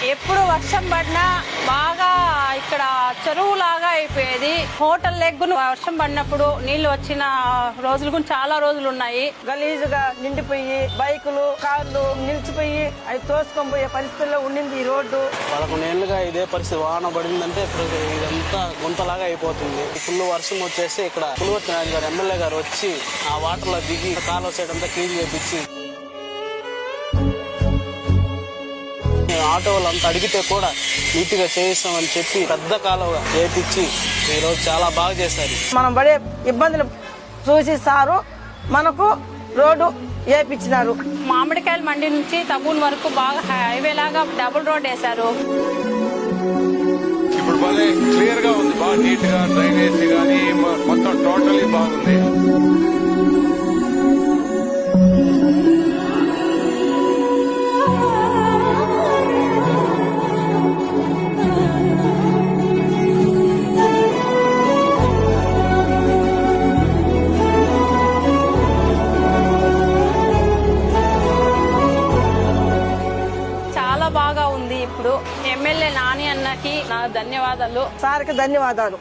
ఎప్పుడు వర్షం పడినా బాగా ఇక్కడ చెరువు లాగా అయిపోయేది. హోటల్ లెగ్గును వర్షం పడినప్పుడు నీళ్లు వచ్చిన రోజులు కూడా చాలా రోజులు ఉన్నాయి. గలీజుగా నిండిపోయి బైకులు కార్లు నిలిచిపోయి అవి తోసుకొని పోయే పరిస్థితుల్లో ఉండింది ఈ రోడ్డు. 11 ఏళ్లుగా ఇదే పరిస్థితి. వాన పడిందంటే ఇప్పుడు ఇదంతా గుంతలాగా అయిపోతుంది. ఫుల్ వర్షం వచ్చేసి ఇక్కడ పులివర్తి నాయుడు గారు ఎమ్మెల్యే గారు వచ్చి ఆ వాటర్ లో దిగి కాలువ సైడ్ అంతా క్లీన్ చేపించి ఆటో వాళ్ళంతా అడిగితే కూడా నీట్ గా చేయిస్తామని చెప్పి పెద్ద కాలువ చేపించి ఈ రోజు చాలా బాగా చేశారు. మనం పడే ఇబ్బందులు చూసి సారు మనకు రోడ్డు వేపించినారు. మామిడికాయల మండి నుంచి తబూన్ వరకు బాగా హైవే లాగా డబుల్ రోడ్ వేశారు. ఇప్పుడు బాగా క్లియర్ గా ఉంది, బాగా నీట్ గా డ్రైనేజ్ గానీ మొత్తం టోటలీ బాగుంది. చాలా బాగా ఉంది. ఇప్పుడు ఎమ్మెల్యే నాని అన్నకి నా ధన్యవాదాలు. సార్కి ధన్యవాదాలు.